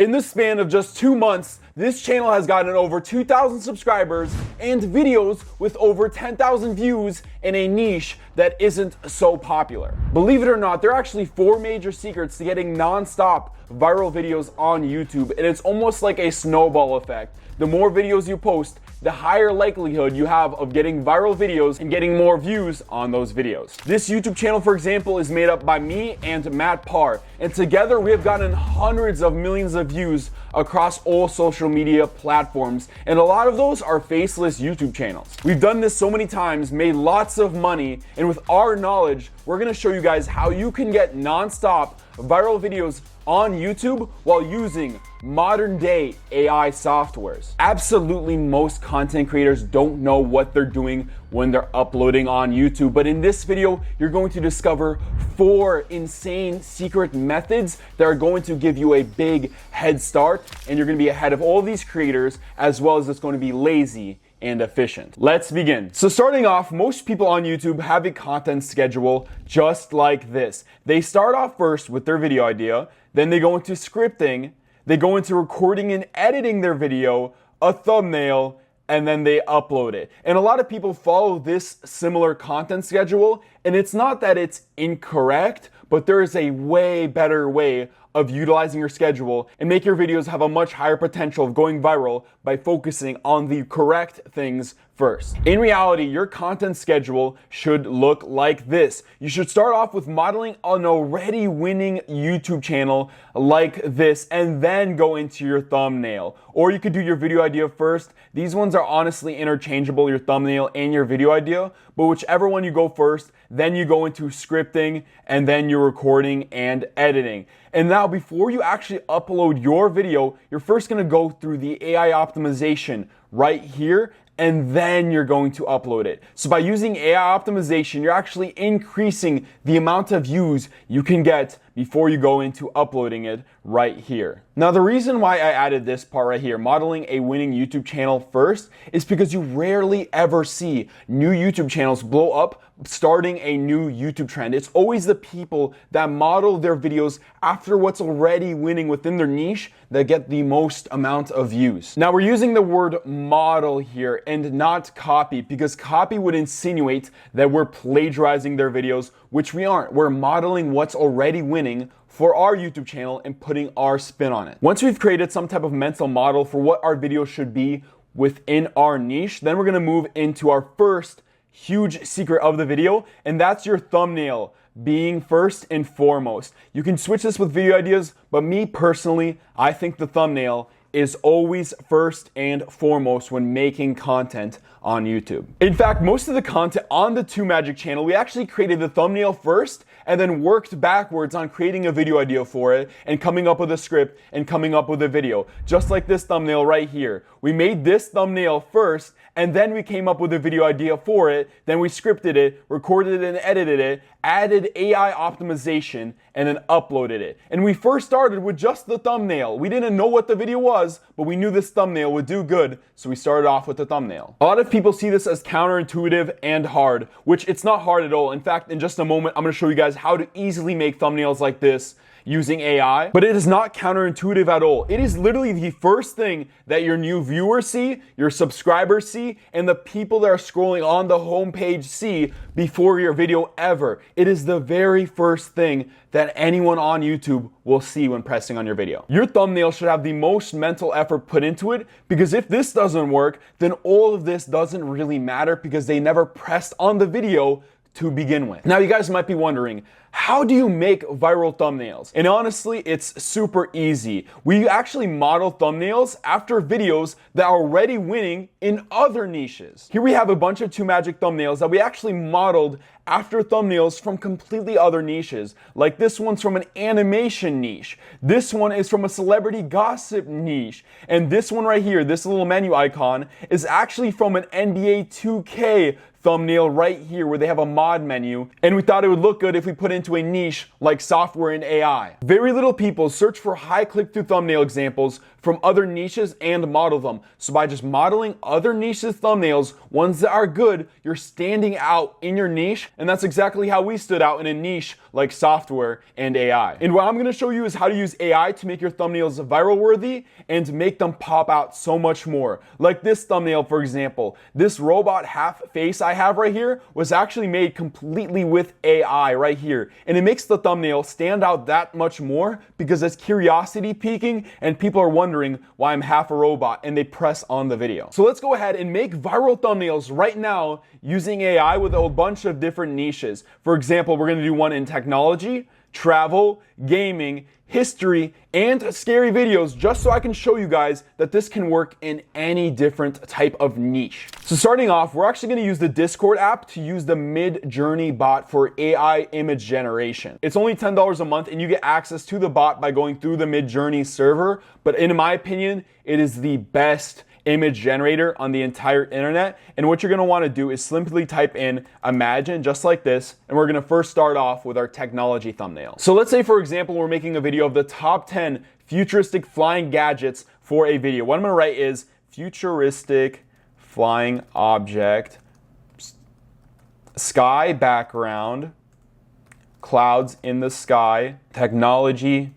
In the span of just 2 months, this channel has gotten over 2,000 subscribers and videos with over 10,000 views in a niche that isn't so popular. Believe it or not, there are actually 4 major secrets to getting non-stop viral videos on YouTube, and it's almost like a snowball effect. The more videos you post, the higher likelihood you have of getting viral videos and getting more views on those videos. This YouTube channel, for example, is made up by me and Matt Parr, and together we have gotten hundreds of millions of views across all social media platforms, and a lot of those are faceless YouTube channels. We've done this so many times, made lots of money, and with our knowledge, we're gonna show you guys how you can get non-stop viral videos on YouTube while using modern day AI softwares. Absolutely most content creators don't know what they're doing when they're uploading on YouTube, but in this video, you're going to discover 4 insane secret methods that are going to give you a big head start, and you're gonna be ahead of all these creators, as well as it's going to be lazy and efficient. Let's begin. So starting off, most people on YouTube have a content schedule just like this. They start off first with their video idea, then they go into scripting, they go into recording and editing their video, a thumbnail, and then they upload it. And a lot of people follow this similar content schedule, and it's not that it's incorrect, but there is a way better way of utilizing your schedule and make your videos have a much higher potential of going viral by focusing on the correct things first. In reality, your content schedule should look like this. You should start off with modeling an already winning YouTube channel like this, and then go into your thumbnail. Or you could do your video idea first. These ones are honestly interchangeable, your thumbnail and your video idea, but whichever one you go first, then you go into scripting, and then you're recording and editing. And now before you actually upload your video, you're first gonna go through the AI optimization right here, and then you're going to upload it. So by using AI optimization, you're actually increasing the amount of views you can get before you go into uploading it right here. Now, the reason why I added this part right here, modeling a winning YouTube channel first, is because you rarely ever see new YouTube channels blow up starting a new YouTube trend. It's always the people that model their videos after what's already winning within their niche that get the most amount of views. Now, we're using the word model here and not copy, because copy would insinuate that we're plagiarizing their videos, which we aren't. We're modeling what's already winning for our YouTube channel and putting our spin on it. Once we've created some type of mental model for what our video should be within our niche, then we're gonna move into our first huge secret of the video, and that's your thumbnail being first and foremost. You can switch this with video ideas, but me personally, I think the thumbnail is always first and foremost when making content on YouTube. In fact, most of the content on the TubeMagic channel, we actually created the thumbnail first and then worked backwards on creating a video idea for it and coming up with a script and coming up with a video. Just like this thumbnail right here. We made this thumbnail first, and then we came up with a video idea for it, then we scripted it, recorded and edited it, added AI optimization, and then uploaded it. And we first started with just the thumbnail. We didn't know what the video was, but we knew this thumbnail would do good, so we started off with the thumbnail. A lot of people see this as counterintuitive and hard, which it's not hard at all. In fact, in just a moment, I'm gonna show you guys how to easily make thumbnails like this using AI, but it is not counterintuitive at all. It is literally the first thing that your new viewers see, your subscribers see, and the people that are scrolling on the homepage see before your video ever. It is the very first thing that anyone on YouTube will see when pressing on your video. Your thumbnail should have the most mental effort put into it, because if this doesn't work, then all of this doesn't really matter, because they never pressed on the video to begin with. Now, you guys might be wondering, how do you make viral thumbnails? And honestly, it's super easy. We actually model thumbnails after videos that are already winning in other niches. Here we have a bunch of TubeMagic thumbnails that we actually modeled after thumbnails from completely other niches. Like this one's from an animation niche. This one is from a celebrity gossip niche. And this one right here, this little menu icon, is actually from an NBA 2K thumbnail right here where they have a mod menu, and we thought it would look good if we put into a niche like software and AI. Very little people search for high click-through thumbnail examples from other niches and model them. So by just modeling other niches thumbnails, ones that are good, you're standing out in your niche, and that's exactly how we stood out in a niche like software and AI. And what I'm gonna show you is how to use AI to make your thumbnails viral worthy and make them pop out so much more. Like this thumbnail, for example. This robot half face I have right here was actually made completely with AI right here. And it makes the thumbnail stand out that much more because it's curiosity piquing and people are wondering why I'm half a robot, and they press on the video. So let's go ahead and make viral thumbnails right now using AI with a bunch of different niches. For example, we're gonna do one in technology, travel, gaming, history, and scary videos, just so I can show you guys that this can work in any different type of niche. So starting off, we're actually gonna use the Discord app to use the Mid-Journey bot for AI image generation. It's only $10 a month and you get access to the bot by going through the Mid-Journey server, but in my opinion, it is the best image generator on the entire internet. And what you're gonna wanna do is simply type in imagine, just like this, and we're gonna first start off with our technology thumbnail. So let's say, for example, we're making a video of the top 10 futuristic flying gadgets for a video. What I'm gonna write is futuristic flying object, sky background, clouds in the sky, technology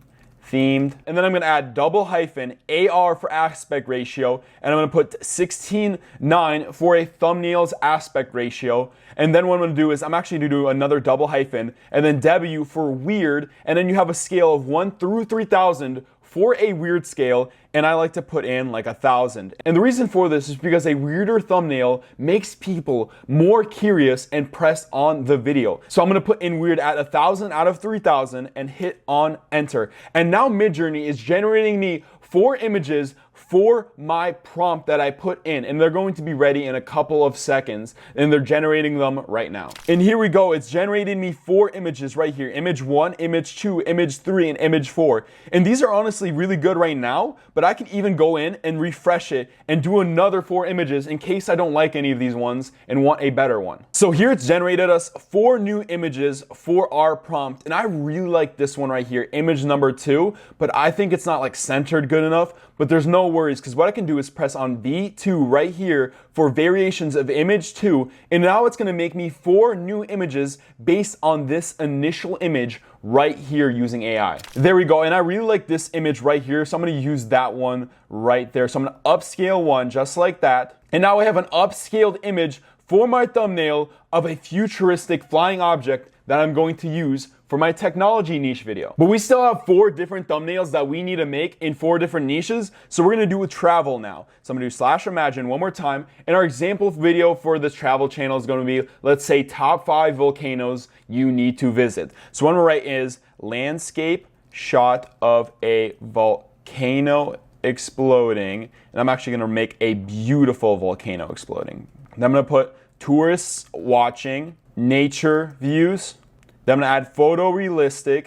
themed, and then I'm gonna add double hyphen AR for aspect ratio, and I'm gonna put 16:9 for a thumbnail's aspect ratio. And then what I'm gonna do is I'm actually gonna do another double hyphen and then W for weird, and then you have a scale of 1 through 3000 for a weird scale, and I like to put in like 1000. And the reason for this is because a weirder thumbnail makes people more curious and press on the video. So I'm gonna put in weird at 1000 out of 3000 and hit on enter. And now Midjourney is generating me 4 images for my prompt that I put in, and they're going to be ready in a couple of seconds, and they're generating them right now. And here we go, it's generating me 4 images right here. Image 1, image 2, image 3, and image 4. And these are honestly really good right now, but I can even go in and refresh it and do another 4 images in case I don't like any of these ones and want a better one. So here it's generated us 4 new images for our prompt, and I really like this one right here, image number 2, but I think it's not like centered good enough, but there's no worries, because what I can do is press on V2 right here for variations of image 2, and now it's gonna make me 4 new images based on this initial image right here using AI. There we go, and I really like this image right here, so I'm gonna use that one right there. So I'm gonna upscale one just like that, and now I have an upscaled image for my thumbnail of a futuristic flying object that I'm going to use for my technology niche video. But we still have 4 different thumbnails that we need to make in 4 different niches, so we're gonna do with travel now. So I'm gonna do /imagine one more time, and our example video for this travel channel is gonna be, let's say, top 5 volcanoes you need to visit. So what I'm gonna write is landscape shot of a volcano exploding, and I'm actually gonna make a beautiful volcano exploding. Then I'm gonna put tourists watching, nature views. Then I'm gonna add photorealistic,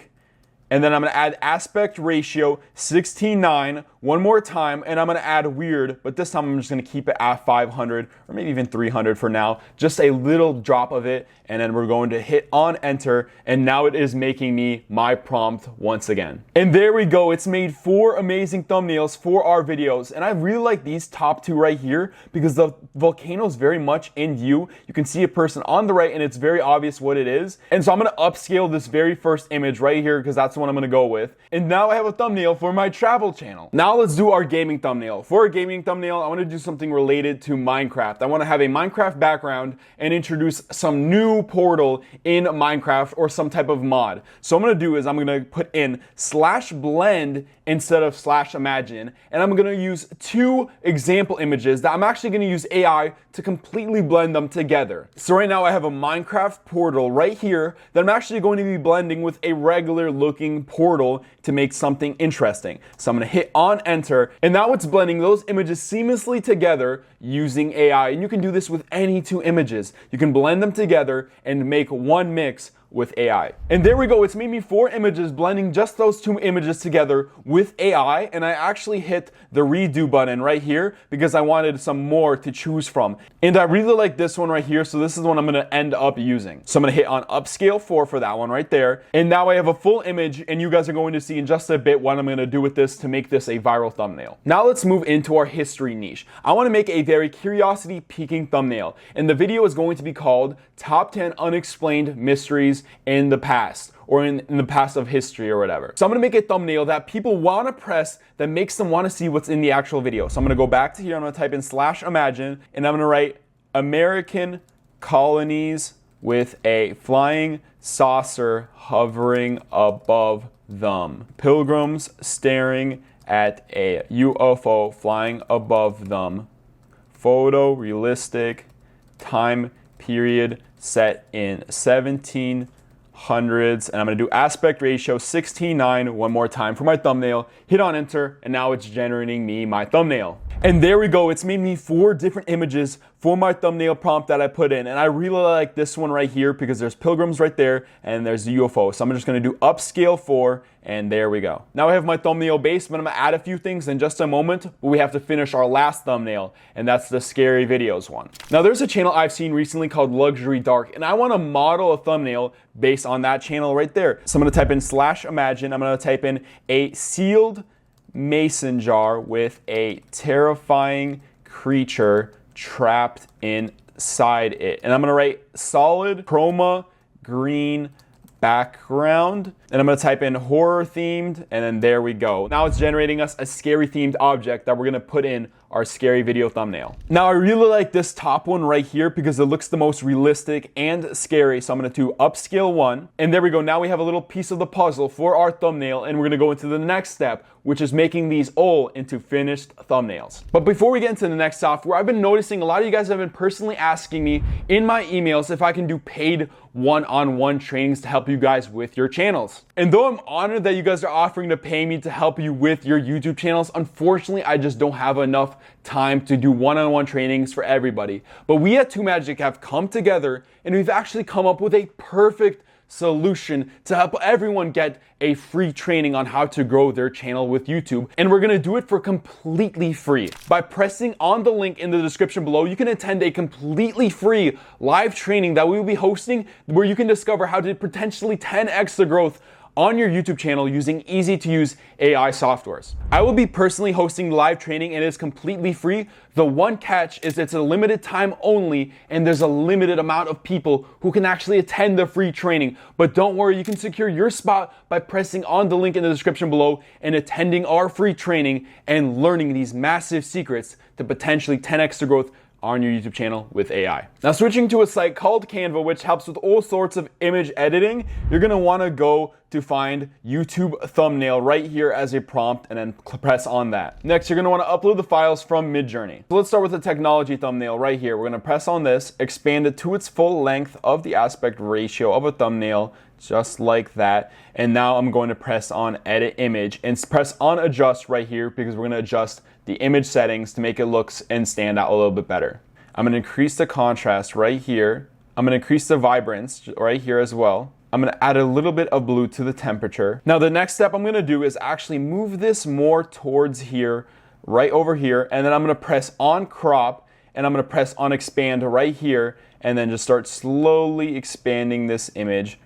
and then I'm gonna add aspect ratio 16:9 one more time, and I'm gonna add weird, but this time I'm just gonna keep it at 500 or maybe even 300 for now, just a little drop of it, and then we're going to hit on enter, and now it is making me my prompt once again. And there we go, it's made 4 amazing thumbnails for our videos, and I really like these top 2 right here because the volcano is very much in view. You can see a person on the right and it's very obvious what it is. And so I'm gonna upscale this very first image right here because that's the one I'm gonna go with. And now I have a thumbnail for my travel channel. Now let's do our gaming thumbnail. For a gaming thumbnail, I want to do something related to Minecraft. I want to have a Minecraft background and introduce some new portal in Minecraft or some type of mod. So what I'm going to do is I'm going to put in /blend instead of /imagine, and I'm going to use 2 example images that I'm actually going to use AI to completely blend them together. So right now I have a Minecraft portal right here that I'm actually going to be blending with a regular looking portal to make something interesting. So I'm going to hit on enter, and now it's blending those images seamlessly together using AI. And you can do this with any 2 images. You can blend them together and make one mix with AI. And there we go, it's made me 4 images blending just those 2 images together with AI, and I actually hit the redo button right here because I wanted some more to choose from. And I really like this one right here, so this is the one I'm gonna end up using. So I'm gonna hit on upscale 4 for that one right there, and now I have a full image, and you guys are going to see in just a bit what I'm gonna do with this to make this a viral thumbnail. Now let's move into our history niche. I wanna make a very curiosity-piquing thumbnail, and the video is going to be called Top 10 Unexplained Mysteries in the Past, or in the past of history or whatever. So I'm gonna make a thumbnail that people wanna press, that makes them wanna see what's in the actual video. So I'm gonna go back to here, I'm gonna type in /imagine, and I'm gonna write American colonies with a flying saucer hovering above them. Pilgrims staring at a UFO flying above them. Photorealistic time period set in 1700s, and I'm gonna do aspect ratio 16:9 one more time for my thumbnail. Hit on enter, and now it's generating me my thumbnail. And there we go, it's made me 4 different images for my thumbnail prompt that I put in, and I really like this one right here because there's pilgrims right there and there's the UFO. So I'm just gonna do upscale 4, and there we go. Now I have my thumbnail base, but I'm gonna add a few things in just a moment, but we have to finish our last thumbnail, and that's the scary videos one. Now there's a channel I've seen recently called Luxury Dark, and I wanna model a thumbnail based on that channel right there. So I'm gonna type in /imagine, I'm gonna type in a sealed mason jar with a terrifying creature trapped inside it. And I'm gonna write solid chroma green background, and I'm gonna type in horror themed, and then there we go. Now it's generating us a scary themed object that we're gonna put in our scary video thumbnail. Now I really like this top one right here because it looks the most realistic and scary, so I'm gonna do upscale 1, and there we go. Now we have a little piece of the puzzle for our thumbnail, and we're gonna go into the next step, which is making these all into finished thumbnails. But before we get into the next software, I've been noticing a lot of you guys have been personally asking me in my emails if I can do paid one-on-one trainings to help you guys with your channels. And though I'm honored that you guys are offering to pay me to help you with your YouTube channels, unfortunately, I just don't have enough time to do one-on-one trainings for everybody. But we at TubeMagic have come together, and we've actually come up with a perfect solution to help everyone get a free training on how to grow their channel with YouTube, and we're gonna do it for completely free. By pressing on the link in the description below, you can attend a completely free live training that we will be hosting, where you can discover how to potentially 10x the growth on your YouTube channel using easy to use AI softwares. I will be personally hosting live training, and it is completely free. The one catch is it's a limited time only, and there's a limited amount of people who can actually attend the free training. But don't worry, you can secure your spot by pressing on the link in the description below and attending our free training and learning these massive secrets to potentially 10x the growth on your YouTube channel with AI. Now switching to a site called Canva, which helps with all sorts of image editing, you're gonna wanna go to find YouTube thumbnail right here as a prompt, and then press on that. Next, you're gonna wanna upload the files from Midjourney. So let's start with the technology thumbnail right here. We're gonna press on this, expand it to its full length of the aspect ratio of a thumbnail, just like that. And now I'm going to press on edit image and press on adjust right here because we're gonna adjust the image settings to make it look and stand out a little bit better. I'm gonna increase the contrast right here. I'm gonna increase the vibrance right here as well. I'm gonna add a little bit of blue to the temperature. Now the next step I'm gonna do is actually move this more towards here, right over here, and then I'm gonna press on crop, and I'm gonna press on expand right here, and then just start slowly expanding this image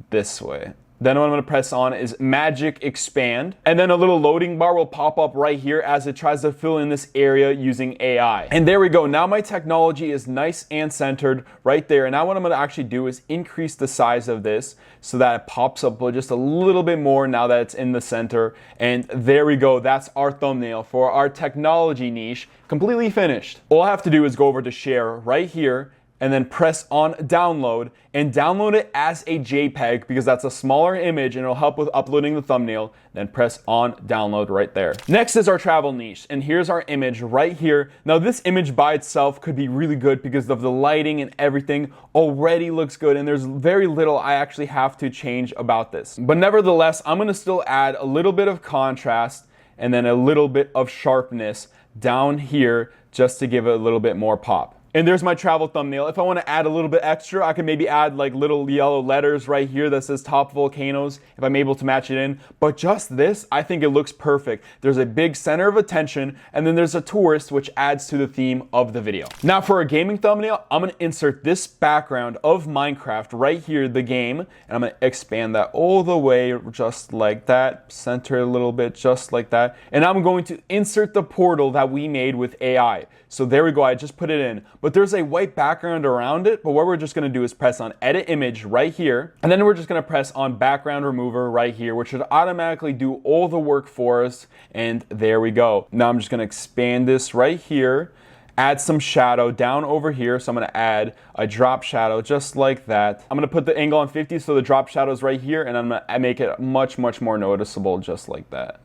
this way. Then what I'm gonna press on is Magic Expand, and then a little loading bar will pop up right here as it tries to fill in this area using AI. And there we go, now my technology is nice and centered right there. And now what I'm gonna actually do is increase the size of this so that it pops up just a little bit more now that it's in the center. And there we go, that's our thumbnail for our technology niche, completely finished. All I have to do is go over to share right here, and then press on download, and download it as a JPEG because that's a smaller image and it'll help with uploading the thumbnail. Then press on download right there. Next is our travel niche, and here's our image right here. Now this image by itself could be really good because of the lighting and everything already looks good, and there's very little I actually have to change about this. But nevertheless, I'm gonna still add a little bit of contrast and then a little bit of sharpness down here just to give it a little bit more pop. And there's my travel thumbnail. If I want to add a little bit extra, I can maybe add like little yellow letters right here that says top volcanoes if I'm able to match it in. But just this, I think it looks perfect. There's a big center of attention, and then there's a tourist, which adds to the theme of the video. Now for a gaming thumbnail, I'm going to insert this background of Minecraft right here, the game, and I'm going to expand that all the way just like that, center a little bit just like that, and I'm going to insert the portal that we made with AI. So there we go, I just put it in, but there's a white background around it. But what we're just going to do is press on edit image right here, and then we're just going to press on background remover right here, which should automatically do all the work for us. And there we go. Now I'm just going to expand this right here, add some shadow down over here. So I'm going to add a drop shadow just like that. I'm going to put the angle on 50 so the drop shadow is right here, and I'm going to make it much more noticeable just like that.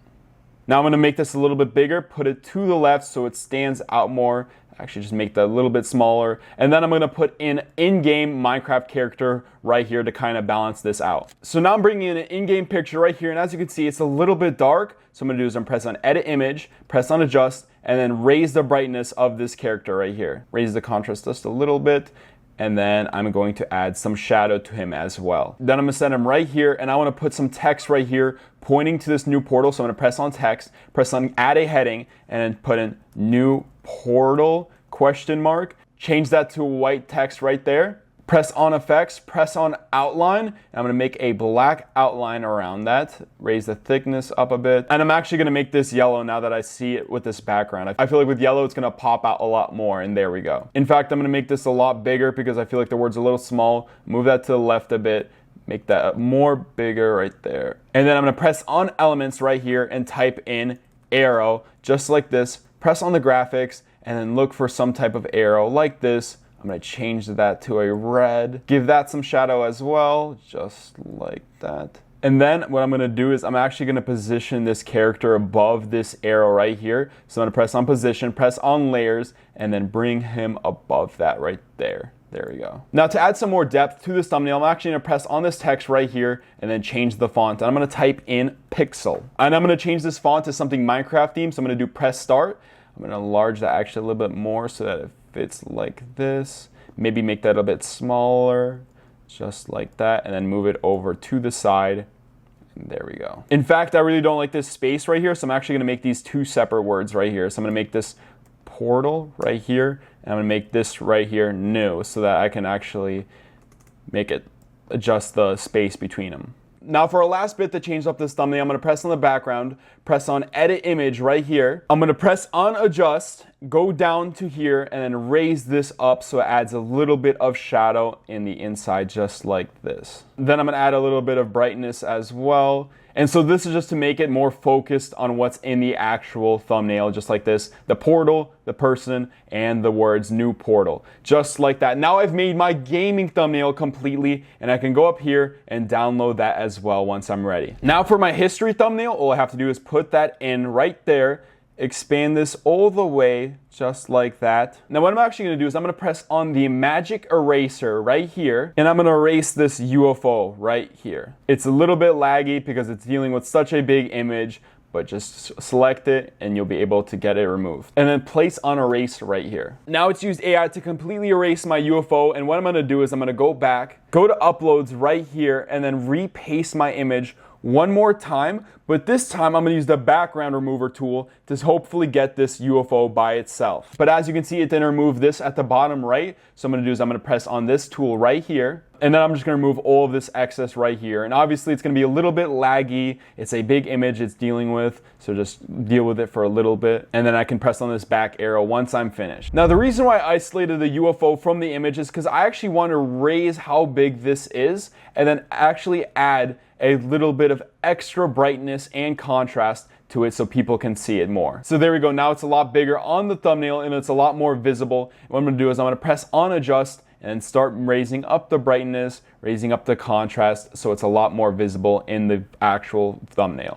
Now I'm going to make this a little bit bigger, put it to the left so it stands out more. Actually, just make that a little bit smaller. And then I'm going to put in-game Minecraft character right here to kind of balance this out. So now I'm bringing in an in-game picture right here. And as you can see, it's a little bit dark. So I'm going to do is I'm press on edit image, press on adjust, and then raise the brightness of this character right here. Raise the contrast just a little bit. And then I'm going to add some shadow to him as well. Then I'm going to set him right here, and I want to put some text right here pointing to this new portal. So I'm going to press on text, press on add a heading, and then put in new portal question mark. Change that to white text right there. Press on effects, press on outline, and I'm going to make a black outline around that. Raise the thickness up a bit. And I'm actually going to make this yellow now that I see it with this background. I feel like with yellow, it's going to pop out a lot more, and there we go. In fact, I'm going to make this a lot bigger because I feel like the word's a little small. Move that to the left a bit. Make that more bigger right there. And then I'm going to press on elements right here and type in arrow, just like this. Press on the graphics, and then look for some type of arrow like this. I'm going to change that to a red. Give that some shadow as well, just like that. And then what I'm going to do is I'm actually going to position this character above this arrow right here. So I'm going to press on position, press on layers, and then bring him above that right there. There we go. Now to add some more depth to this thumbnail, I'm actually going to press on this text right here and then change the font. And I'm going to type in pixel. And I'm going to change this font to something Minecraft themed. So I'm going to do press start. I'm going to enlarge that actually a little bit more so that it fits like this. Maybe make that a bit smaller, just like that, and then move it over to the side. And there we go. In fact, I really don't like this space right here, so I'm actually going to make these two separate words right here. So I'm going to make this portal right here, and I'm going to make this right here new so that I can actually make it adjust the space between them. Now for our last bit to change up this thumbnail, I'm going to press on the background, press on edit image right here. I'm going to press on adjust, go down to here, and then raise this up so it adds a little bit of shadow in the inside just like this. Then I'm going to add a little bit of brightness as well. And so this is just to make it more focused on what's in the actual thumbnail, just like this. The portal, the person, and the words new portal. Just like that. Now I've made my gaming thumbnail completely, and I can go up here and download that as well once I'm ready. Now for my history thumbnail, all I have to do is put that in right there. Expand this all the way just like that. Now what I'm actually going to do is I'm going to press on the magic eraser right here, and I'm going to erase this UFO right here. It's a little bit laggy because it's dealing with such a big image, but just select it and you'll be able to get it removed. And then place on erase right here. Now it's used AI to completely erase my UFO, and what I'm going to do is I'm going to go back, go to uploads right here, and then repaste my image one more time, but this time I'm going to use the background remover tool to hopefully get this UFO by itself. But as you can see, it didn't remove this at the bottom right, so I'm going to do is I'm going to press on this tool right here, and then I'm just going to remove all of this excess right here. And obviously it's going to be a little bit laggy. It's a big image it's dealing with, so just deal with it for a little bit, and then I can press on this back arrow once I'm finished. Now the reason why I isolated the UFO from the image is because I actually want to raise how big this is and then actually add a little bit of extra brightness and contrast to it so people can see it more. So there we go. Now it's a lot bigger on the thumbnail and it's a lot more visible. And what I'm going to do is I'm going to press on adjust and start raising up the brightness, raising up the contrast so it's a lot more visible in the actual thumbnail.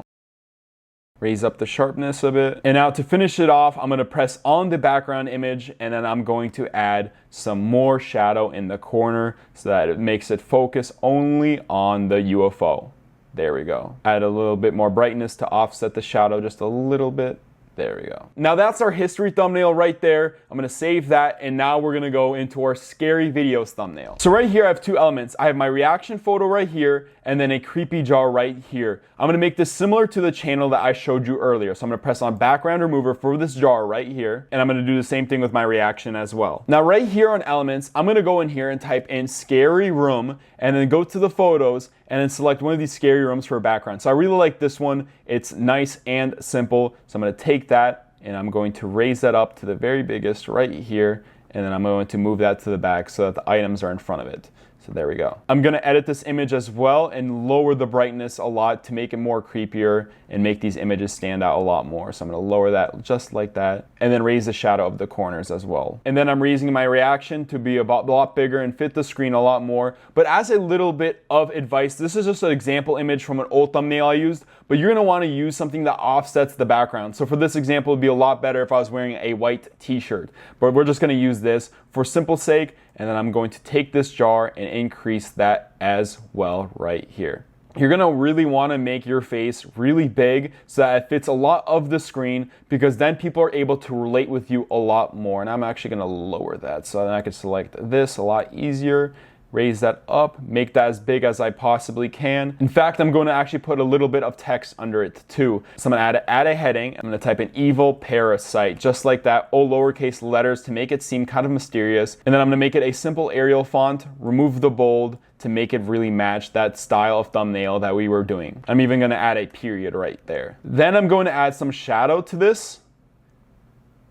Raise up the sharpness a bit. And now to finish it off, I'm going to press on the background image, and then I'm going to add some more shadow in the corner so that it makes it focus only on the UFO. There we go. Add a little bit more brightness to offset the shadow just a little bit. There we go. Now that's our history thumbnail right there. I'm gonna save that, and now we're gonna go into our scary videos thumbnail. So right here I have two elements. I have my reaction photo right here, and then a creepy jar right here. I'm gonna make this similar to the channel that I showed you earlier. So I'm gonna press on background remover for this jar right here, and I'm gonna do the same thing with my reaction as well. Now right here on elements, I'm gonna go in here and type in scary room, and then go to the photos, and then select one of these scary rooms for a background. So I really like this one. It's nice and simple. So I'm gonna take that and I'm going to raise that up to the very biggest right here, and then I'm going to move that to the back so that the items are in front of it. So there we go. I'm gonna edit this image as well and lower the brightness a lot to make it more creepier and make these images stand out a lot more. So I'm gonna lower that just like that, and then raise the shadow of the corners as well. And then I'm raising my reaction to be a lot bigger and fit the screen a lot more. But as a little bit of advice, this is just an example image from an old thumbnail I used, but you're gonna wanna use something that offsets the background. So for this example, it'd be a lot better if I was wearing a white t-shirt, but we're just gonna use this for simple sake. And then I'm going to take this jar and increase that as well right here. You're gonna really wanna make your face really big so that it fits a lot of the screen, because then people are able to relate with you a lot more. And I'm actually gonna lower that so then I can select this a lot easier. Raise that up, make that as big as I possibly can. In fact, I'm going to actually put a little bit of text under it too. So I'm gonna add a heading. I'm gonna type in evil parasite, just like that, all lowercase letters to make it seem kind of mysterious. And then I'm gonna make it a simple Arial font, remove the bold to make it really match that style of thumbnail that we were doing. I'm even gonna add a period right there. Then I'm going to add some shadow to this.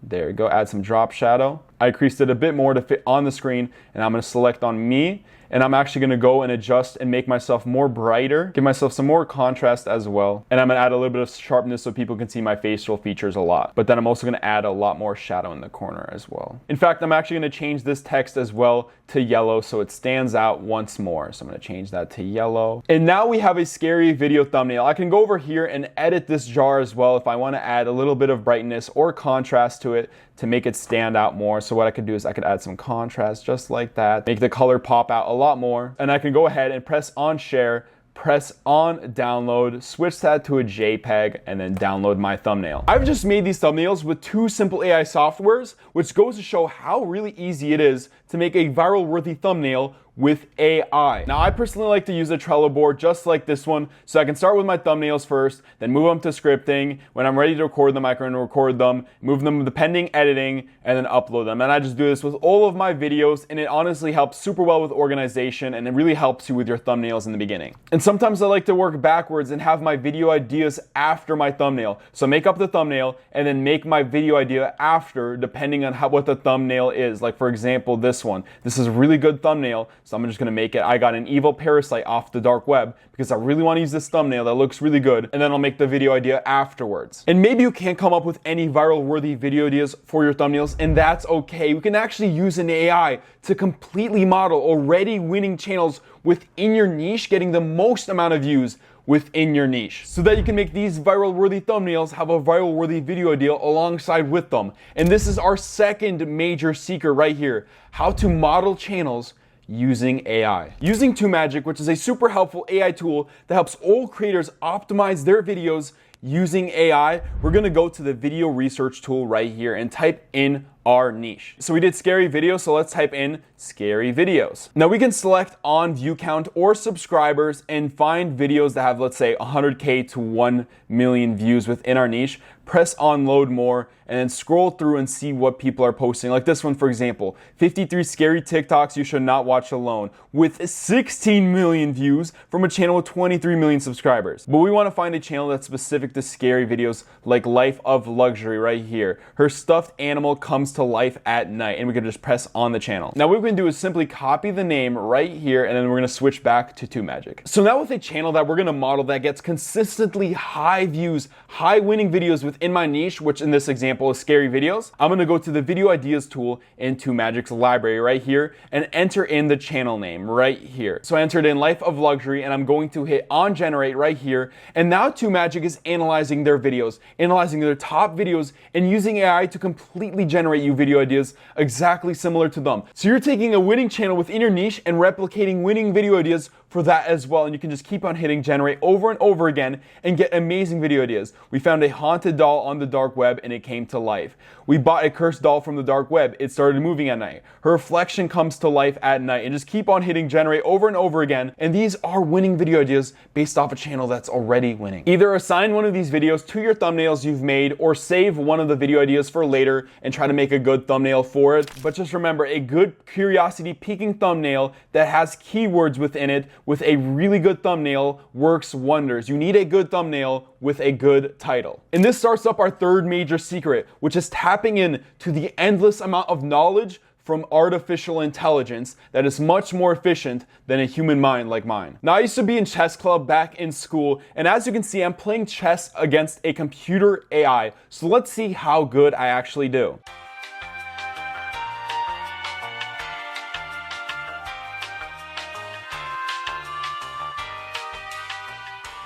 There you go, add some drop shadow. I increased it a bit more to fit on the screen, and I'm gonna select on me, and I'm actually gonna go and adjust and make myself more brighter, give myself some more contrast as well. And I'm gonna add a little bit of sharpness so people can see my facial features a lot. But then I'm also gonna add a lot more shadow in the corner as well. In fact, I'm actually gonna change this text as well to yellow so it stands out once more. So I'm gonna change that to yellow. And now we have a scary video thumbnail. I can go over here and edit this jar as well if I wanna add a little bit of brightness or contrast to it to make it stand out more. So what I could do is I could add some contrast just like that, make the color pop out a lot more. And I can go ahead and press on share, press on download, switch that to a JPEG, and then download my thumbnail. I've just made these thumbnails with two simple AI softwares, which goes to show how really easy it is to make a viral worthy thumbnail with AI. Now I personally like to use a Trello board just like this one, so I can start with my thumbnails first, then move them to scripting. When I'm ready to record them, I can record them, move them to pending editing, and then upload them. And I just do this with all of my videos, and it honestly helps super well with organization, and it really helps you with your thumbnails in the beginning. And sometimes I like to work backwards and have my video ideas after my thumbnail. So make up the thumbnail and then make my video idea after, depending on what the thumbnail is. Like for example, this one. This is a really good thumbnail, so I'm just gonna make it. I got an evil parasite off the dark web because I really want to use this thumbnail that looks really good, and then I'll make the video idea afterwards. And maybe you can't come up with any viral worthy video ideas for your thumbnails, and that's okay. You can actually use an AI to completely model already winning channels within your niche, getting the most amount of views within your niche, so that you can make these viral worthy thumbnails have a viral worthy video idea alongside with them. And this is our second major secret right here: how to model channels using AI. Using TubeMagic, which is a super helpful AI tool that helps all creators optimize their videos using AI, we're gonna go to the video research tool right here and type in our niche. So we did scary videos, so let's type in scary videos. Now we can select on view count or subscribers and find videos that have, let's say, 100K to 1 million views within our niche. Press on load more and then scroll through and see what people are posting. Like this one, for example, 53 scary TikToks you should not watch alone, with 16 million views from a channel with 23 million subscribers. But we want to find a channel that's specific to scary videos, like Life of Luxury right here. Her stuffed animal comes to life at night, and we can just press on the channel. Now what we can do is simply copy the name right here, and then we're going to switch back to TubeMagic. So now with a channel that we're going to model that gets consistently high views, high winning videos within my niche, which in this example is scary videos, I'm going to go to the video ideas tool in TubeMagic's library right here and enter in the channel name right here. So I entered in Life of Luxury, and I'm going to hit on generate right here, and now TubeMagic is analyzing their videos, analyzing their top videos, and using AI to completely generate you video ideas exactly similar to them. So you're taking a winning channel within your niche and replicating winning video ideas for that as well, and you can just keep on hitting generate over and over again and get amazing video ideas. We found a haunted doll on the dark web and it came to life. We bought a cursed doll from the dark web. It started moving at night. Her reflection comes to life at night, and just keep on hitting generate over and over again. And these are winning video ideas based off a channel that's already winning. Either assign one of these videos to your thumbnails you've made, or save one of the video ideas for later and try to make a good thumbnail for it. But just remember, a good curiosity piquing thumbnail that has keywords within it with a really good thumbnail works wonders. You need a good thumbnail with a good title. And this starts up our third major secret, which is tapping in to the endless amount of knowledge from artificial intelligence that is much more efficient than a human mind like mine. Now, I used to be in chess club back in school, and as you can see, I'm playing chess against a computer AI. So let's see how good I actually do.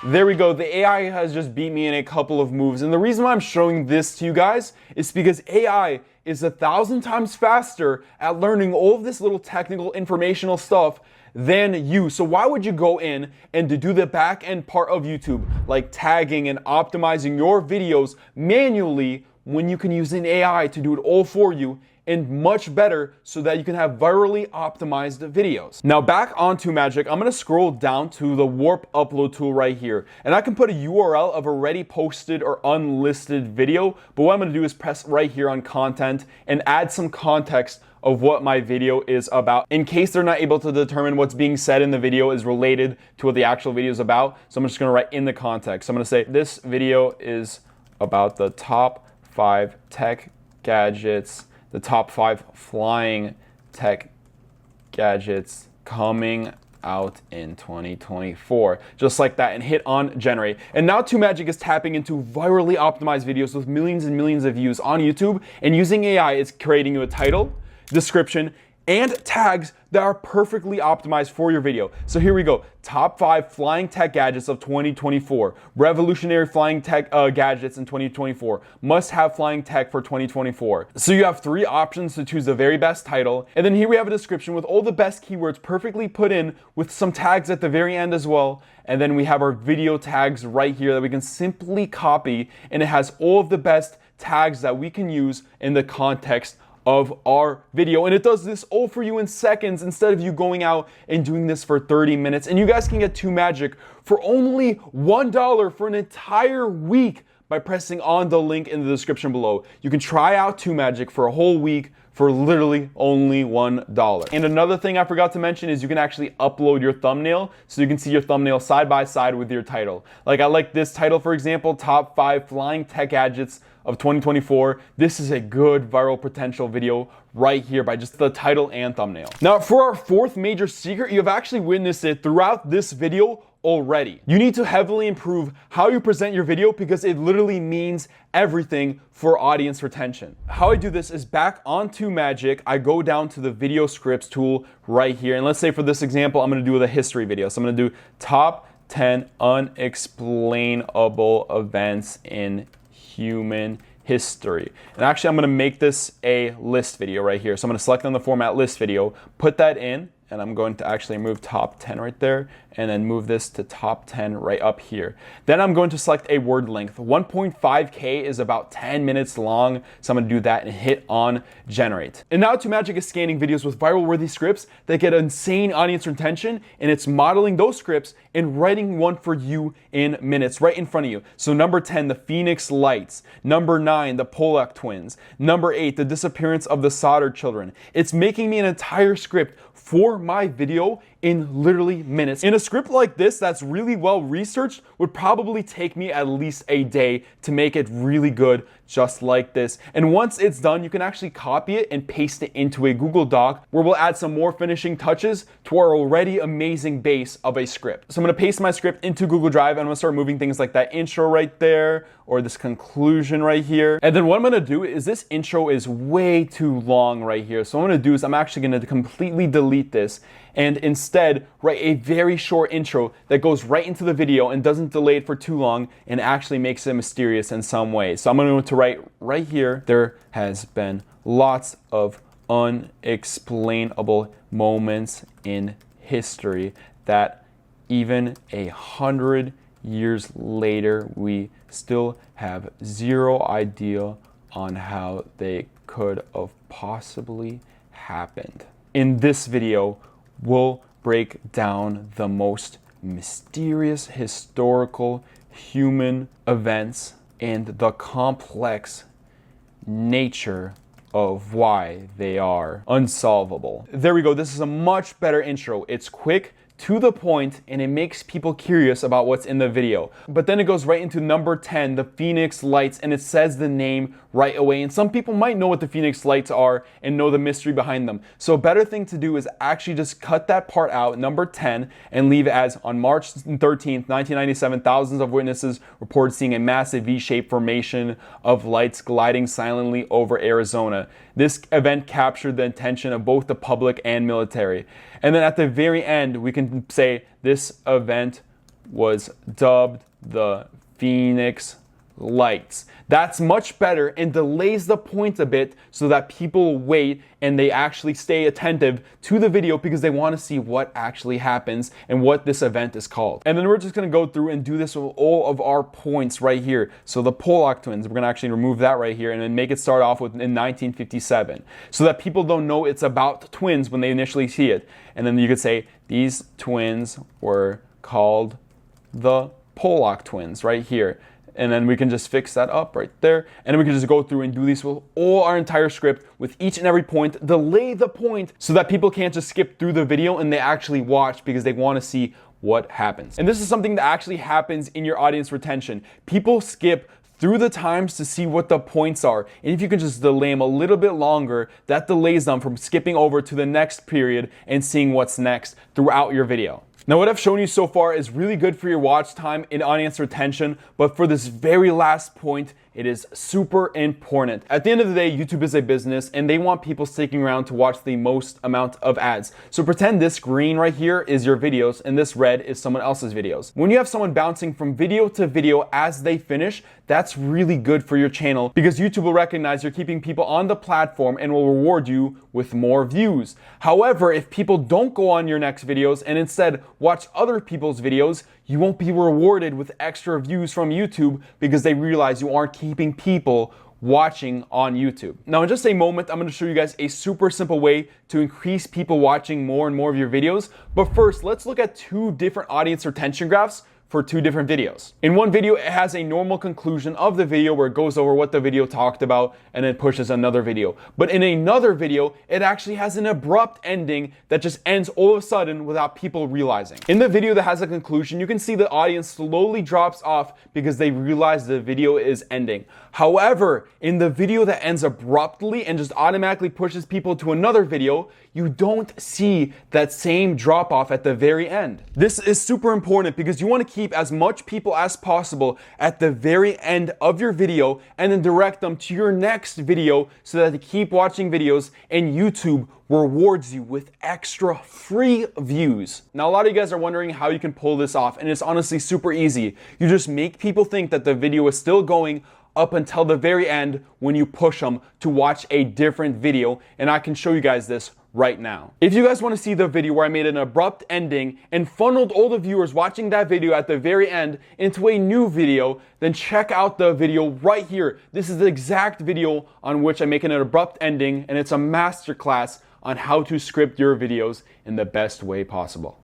There we go, the AI has just beat me in a couple of moves. And the reason why I'm showing this to you guys is because AI is 1,000 times faster at learning all of this little technical informational stuff than you. So why would you go in and to do the back end part of YouTube, like tagging and optimizing your videos manually, when you can use an AI to do it all for you and much better, so that you can have virally optimized videos. Now back on TubeMagic, I'm gonna scroll down to the warp upload tool right here, and I can put a URL of already posted or unlisted video, but what I'm gonna do is press right here on content and add some context of what my video is about, in case they're not able to determine what's being said in the video is related to what the actual video is about. So I'm just gonna write in the context. So I'm gonna say this video is about the top 5 tech gadgets, the top 5 flying tech gadgets coming out in 2024. Just like that, and hit on generate. And now TubeMagic is tapping into virally optimized videos with millions and millions of views on YouTube, and using AI, it's creating you a title, description, and tags that are perfectly optimized for your video. So here we go. Top 5 flying tech gadgets of 2024. Revolutionary flying tech gadgets in 2024. Must have flying tech for 2024. So you have 3 options to choose the very best title. And then here we have a description with all the best keywords perfectly put in with some tags at the very end as well. And then we have our video tags right here that we can simply copy. And it has all of the best tags that we can use in the context of our video, and it does this all for you in seconds instead of you going out and doing this for 30 minutes. And you guys can get TubeMagic for only $1 for an entire week by pressing on the link in the description below. You can try out TubeMagic for a whole week for literally only $1. And another thing I forgot to mention is you can actually upload your thumbnail, so you can see your thumbnail side by side with your title. Like I like this title, for example, top 5 flying tech gadgets of 2024. This is a good viral potential video right here by just the title and thumbnail. Now for our 4th major secret, you have actually witnessed it throughout this video already. You need to heavily improve how you present your video, because it literally means everything for audience retention. How I do this is back on TubeMagic, I go down to the video scripts tool right here. And let's say for this example, I'm gonna do the history video. So I'm gonna do top 10 unexplainable events in human history. And actually, I'm gonna make this a list video right here. So I'm gonna select on the format list video, put that in, and I'm going to actually move top 10 right there, and then move this to top 10 right up here. Then I'm going to select a word length. 1.5K is about 10 minutes long, so I'm gonna do that and hit on generate. And now TubeMagic is scanning videos with viral worthy scripts that get insane audience retention, and it's modeling those scripts and writing one for you in minutes right in front of you. So number 10, the Phoenix Lights. Number 9, the Polak twins. Number 8, the disappearance of the Solder children. It's making me an entire script for my video in literally minutes. In a script like this that's really well researched would probably take me at least a day to make it really good, just like this. And once it's done, you can actually copy it and paste it into a Google Doc, where we'll add some more finishing touches to our already amazing base of a script. So I'm gonna paste my script into Google Drive, and I'm gonna start moving things like that intro right there, or this conclusion right here. And then what I'm gonna do is, this intro is way too long right here. So what I'm gonna do is I'm actually gonna completely delete this and instead write a very short intro that goes right into the video and doesn't delay it for too long and actually makes it mysterious in some way. So I'm going to write right here, there has been lots of unexplainable moments in history that Even 100 years later, we still have zero idea on how they could have possibly happened. In this video, we'll break down the most mysterious historical human events and the complex nature of why they are unsolvable. There we go. This is a much better intro. It's quick, to the point, and it makes people curious about what's in the video. But then it goes right into number 10, the Phoenix Lights, and it says the name right away. And some people might know what the Phoenix Lights are and know the mystery behind them. So a better thing to do is actually just cut that part out, number 10, and leave it as on March 13th, 1997, thousands of witnesses reported seeing a massive V-shaped formation of lights gliding silently over Arizona. This event captured the attention of both the public and military. And then at the very end, we can say this event was dubbed the Phoenix Lights. That's much better and delays the point a bit so that people wait and they actually stay attentive to the video because they want to see what actually happens and what this event is called. And then we're just going to go through and do this with all of our points right here. So the Pollock twins, we're going to actually remove that right here and then make it start off with in 1957 so that people don't know it's about twins when they initially see it. And then you could say these twins were called the Pollock twins right here. And then we can just fix that up right there. And then we can just go through and do these with all our entire script with each and every point, delay the point so that people can't just skip through the video and they actually watch because they want to see what happens. And this is something that actually happens in your audience retention. People skip through the times to see what the points are. And if you can just delay them a little bit longer, that delays them from skipping over to the next period and seeing what's next throughout your video. Now, what I've shown you so far is really good for your watch time and audience retention, but for this very last point, it is super important. At the end of the day, YouTube is a business and they want people sticking around to watch the most amount of ads. So pretend this green right here is your videos and this red is someone else's videos. When you have someone bouncing from video to video as they finish, that's really good for your channel because YouTube will recognize you're keeping people on the platform and will reward you with more views. However, if people don't go on your next videos and instead watch other people's videos, you won't be rewarded with extra views from YouTube because they realize you aren't keeping people watching on YouTube. Now, in just a moment, I'm going to show you guys a super simple way to increase people watching more and more of your videos. But first, let's look at two different audience retention graphs for two different videos. In one video, it has a normal conclusion of the video where it goes over what the video talked about and then pushes another video. But in another video, it actually has an abrupt ending that just ends all of a sudden without people realizing. In the video that has a conclusion, you can see the audience slowly drops off because they realize the video is ending. However, in the video that ends abruptly and just automatically pushes people to another video, you don't see that same drop off at the very end. This is super important because you want to keep as much people as possible at the very end of your video and then direct them to your next video so that they keep watching videos and YouTube rewards you with extra free views. Now, a lot of you guys are wondering how you can pull this off, and it's honestly super easy. You just make people think that the video is still going up until the very end when you push them to watch a different video, and I can show you guys this right now. If you guys want to see the video where I made an abrupt ending and funneled all the viewers watching that video at the very end into a new video, then check out the video right here. This is the exact video on which I make an abrupt ending, and it's a masterclass on how to script your videos in the best way possible.